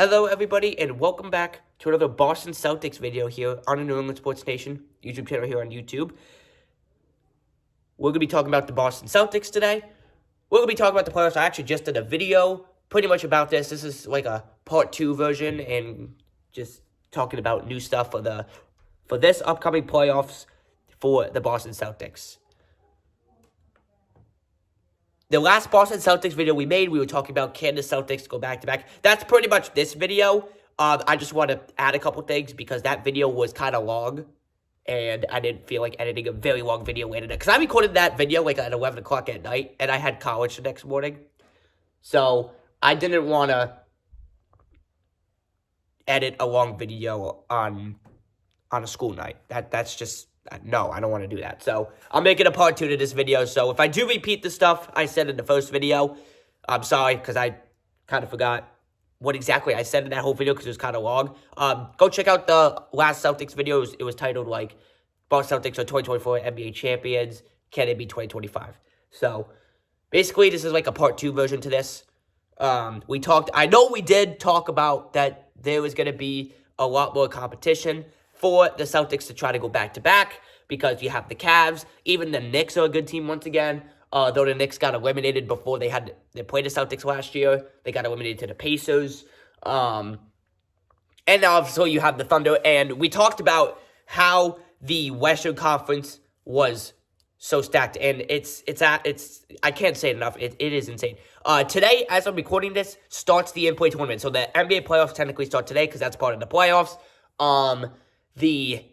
Hello, everybody, and welcome back to another Boston Celtics video here on the New England Sports Nation YouTube channel here on YouTube. We're going to be talking about the Boston Celtics today. We're going to be talking about the playoffs. I actually just did a video pretty much about this. This is like a part 2 version and just talking about new stuff for this upcoming playoffs for the Boston Celtics. The last Boston Celtics video we made, we were talking about can the Celtics go back-to-back. That's pretty much this video. I just want to add a couple things because that video was kind of long. And I didn't feel like editing a very long video later. Because I recorded that video like at 11 o'clock at night. And I had college the next morning. So I didn't want to edit a long video on a school night. That's just... No, I don't want to do that. So, I'm making a part 2 to this video. So, if I do repeat the stuff I said in the first video, I'm sorry, because I kind of forgot what exactly I said in that whole video, because it was kind of long. Go check out the last Celtics video. It was titled, like, Boston Celtics are 2024 NBA champions. Can it be 2025? So, basically, this is like a part 2 version to this. I know we did talk about that there was going to be a lot more competition for the Celtics to try to go back-to-back because you have the Cavs. Even the Knicks are a good team once again, though the Knicks got eliminated before they played the Celtics last year. They got eliminated to the Pacers. And also you have the Thunder. And we talked about how the Western Conference was so stacked. And I can't say it enough. It is insane. Today, as I'm recording this, starts the in-play tournament. So the NBA playoffs technically start today because that's part of the playoffs. The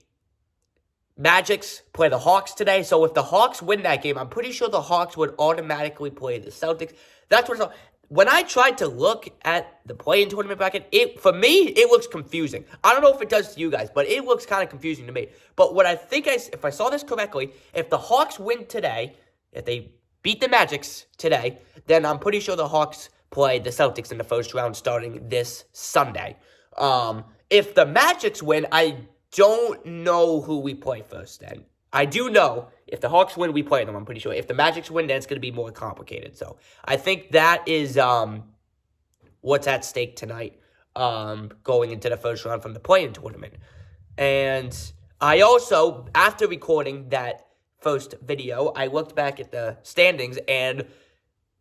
Magics play the Hawks today. So if the Hawks win that game, I'm pretty sure the Hawks would automatically play the Celtics. That's what. When I tried to look at the play-in tournament bracket, for me, it looks confusing. I don't know if it does to you guys, but it looks kind of confusing to me. But what I think, if I saw this correctly, if the Hawks win today, if they beat the Magics today, then I'm pretty sure the Hawks play the Celtics in the first round starting this Sunday. If the Magics win, I don't know who we play first then. I do know if the Hawks win, we play them, I'm pretty sure. If the Magics win, then it's going to be more complicated. So I think that is what's at stake tonight going into the first round from the play-in tournament. And I also, after recording that first video, I looked back at the standings and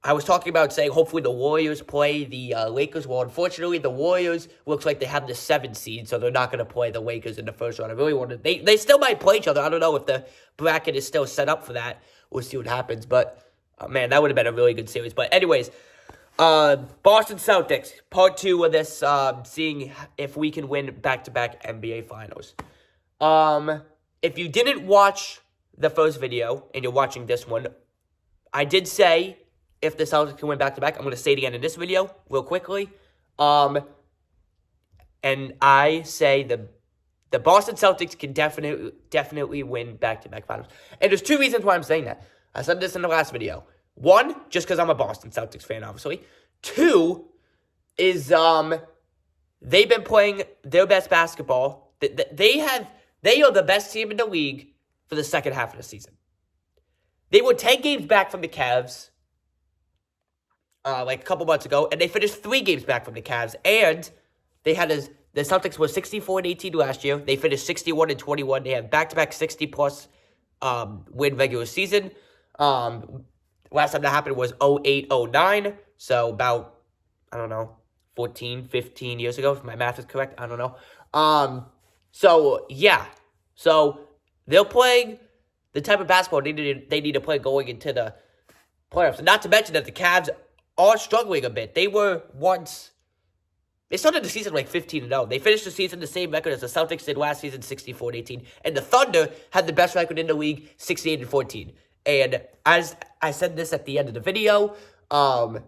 I was talking about saying hopefully the Warriors play the Lakers. Well, unfortunately, the Warriors looks like they have the 7th seed, so they're not going to play the Lakers in the first round. I really wanted... They still might play each other. I don't know if the bracket is still set up for that. We'll see what happens. But, man, that would have been a really good series. But anyways, Boston Celtics, part 2 of this, seeing if we can win back-to-back NBA Finals. If you didn't watch the first video and you're watching this one, I did say... if the Celtics can win back-to-back, I'm going to say it again in this video real quickly. And I say the Boston Celtics can definitely win back-to-back finals. And there's 2 reasons why I'm saying that. I said this in the last video. 1, just because I'm a Boston Celtics fan, obviously. 2 is they've been playing their best basketball. They are the best team in the league for the second half of the season. They were 10 games back from the Cavs. Like a couple months ago, and they finished 3 games back from the Cavs, and they had the Celtics were 64-18 last year. They finished 61-21. They have back-to-back 60-plus win regular season. Last time that happened was 08-09, so about, I don't know, 14, 15 years ago, if my math is correct. I don't know. So, yeah. So, they're playing the type of basketball they need to play going into the playoffs. And not to mention that the Cavs are struggling a bit. They started the season like 15-0. They finished the season the same record as the Celtics did last season, 64-18. And the Thunder had the best record in the league, 68-14. And as I said this at the end of the video, at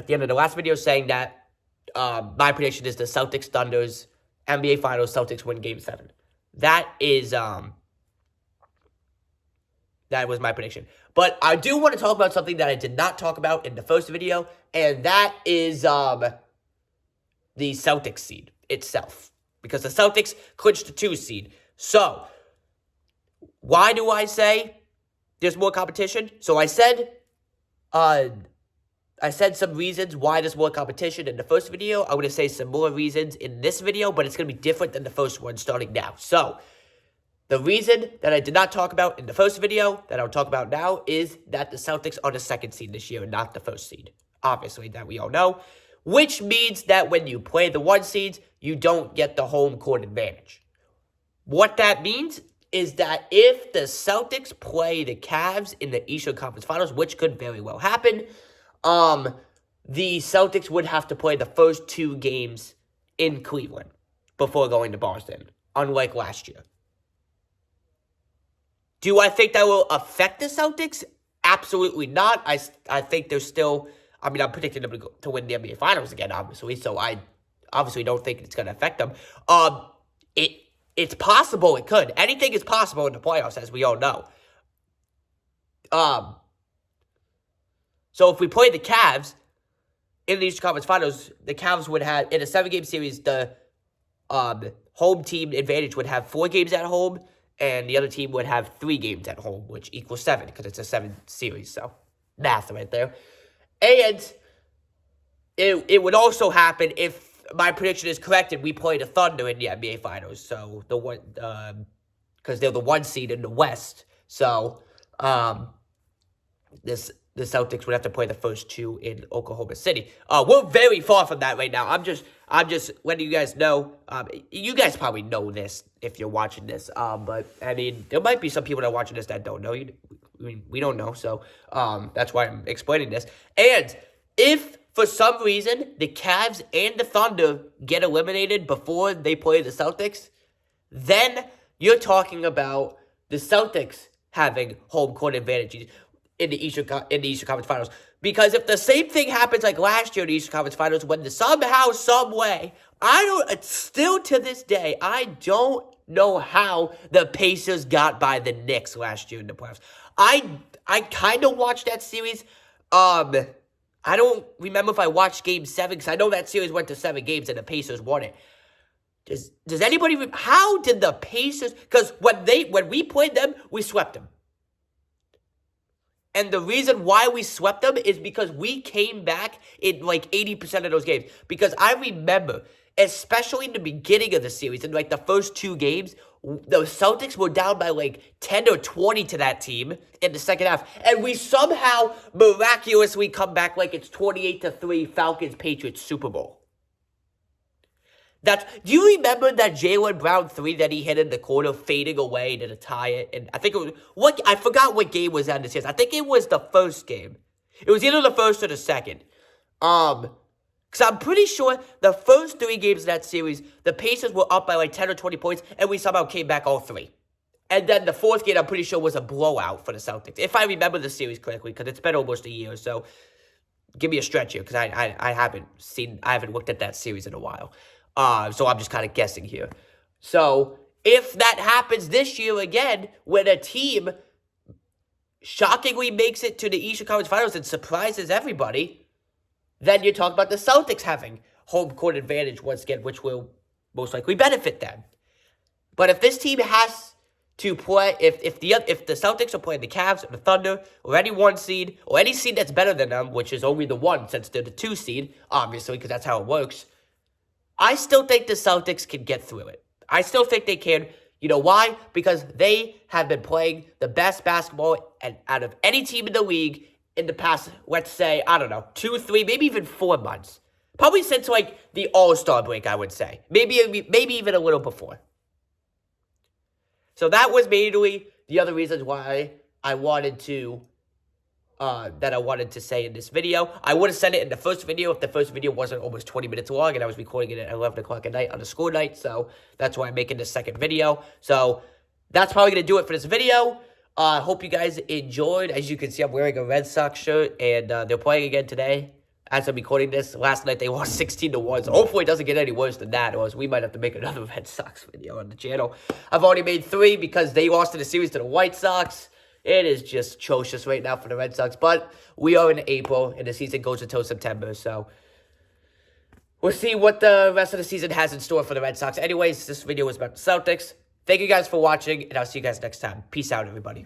the end of the last video, saying that my prediction is the Celtics-Thunders NBA Finals, Celtics win Game 7. That was my prediction. But I do want to talk about something that I did not talk about in the first video, and that is the Celtics seed itself. Because the Celtics clinched the 2 seed. So, why do I say there's more competition? So I said I said some reasons why there's more competition in the first video. I'm going to say some more reasons in this video, but it's going to be different than the first one starting now. So, the reason that I did not talk about in the first video that I'll talk about now is that the Celtics are the second seed this year and not the first seed. Obviously, that we all know. Which means that when you play the 1 seeds, you don't get the home court advantage. What that means is that if the Celtics play the Cavs in the Eastern Conference Finals, which could very well happen, the Celtics would have to play the first 2 games in Cleveland before going to Boston, unlike last year. Do I think that will affect the Celtics? Absolutely not. I think they're still, I mean, I'm predicting them to win the NBA Finals again, obviously, so I obviously don't think it's going to affect them. It's possible it could. Anything is possible in the playoffs, as we all know. So if we play the Cavs in the Eastern Conference Finals, the Cavs would have, in a 7-game series, the home team advantage would have 4 games at home, and the other team would have 3 games at home, which equals 7, because it's a 7 series, so math right there. And it would also happen if my prediction is correct and we play the Thunder in the NBA Finals, so the one, because they're the 1 seed in the West, so the Celtics would have to play the first 2 in Oklahoma City. We're very far from that right now. I'm just letting you guys know. You guys probably know this if you're watching this. But I mean, there might be some people that are watching this that don't know. We don't know, so that's why I'm explaining this. And if for some reason the Cavs and the Thunder get eliminated before they play the Celtics, then you're talking about the Celtics having home court advantage in the Eastern Conference Finals. Because if the same thing happens like last year in the Eastern Conference Finals, when somehow, some way, still to this day, I don't know how the Pacers got by the Knicks last year in the playoffs. I kind of watched that series. I don't remember if I watched Game 7, because I know that series went to 7 games and the Pacers won it. Does anybody, how did the Pacers, because when we played them, we swept them. And the reason why we swept them is because we came back in like 80% of those games. Because I remember, especially in the beginning of the series, in like the first 2 games, the Celtics were down by like 10 or 20 to that team in the second half. And we somehow miraculously come back like it's 28-3 Falcons-Patriots Super Bowl. Do you remember that Jaylen Brown 3 that he hit in the corner, fading away to tie it? And I think it was, I forgot what game was that in the series. I think it was the first game. It was either the first or the second. Because I'm pretty sure the first 3 games of that series, the Pacers were up by like 10 or 20 points, and we somehow came back all 3. And then the 4th game, I'm pretty sure, was a blowout for the Celtics. If I remember the series correctly, because it's been almost a year, so give me a stretch here, because I haven't looked at that series in a while. So I'm just kind of guessing here. So if that happens this year again, when a team shockingly makes it to the Eastern Conference Finals and surprises everybody, then you're talking about the Celtics having home court advantage once again, which will most likely benefit them. But if this team has to play, if the Celtics are playing the Cavs or the Thunder or any 1 seed or any seed that's better than them, which is only the 1 since they're the 2 seed, obviously, because that's how it works, I still think the Celtics can get through it. I still think they can. You know why? Because they have been playing the best basketball out of any team in the league in the past, let's say, I don't know, 2, 3, maybe even 4 months. Probably since, like, the All-Star break, I would say. Maybe even a little before. So that was mainly the other reasons why I wanted to say in this video. I would have said it in the first video if the first video wasn't almost 20 minutes long and I was recording it at 11 o'clock at night on a school night. So that's why I'm making the second video. So that's probably going to do it for this video. I hope you guys enjoyed. As you can see, I'm wearing a Red Sox shirt and they're playing again today. As I'm recording this, last night they lost 16-1. So hopefully it doesn't get any worse than that, or else we might have to make another Red Sox video on the channel. I've already made 3 because they lost in the series to the White Sox. It is just atrocious right now for the Red Sox. But we are in April, and the season goes until September. So we'll see what the rest of the season has in store for the Red Sox. Anyways, this video was about the Celtics. Thank you guys for watching, and I'll see you guys next time. Peace out, everybody.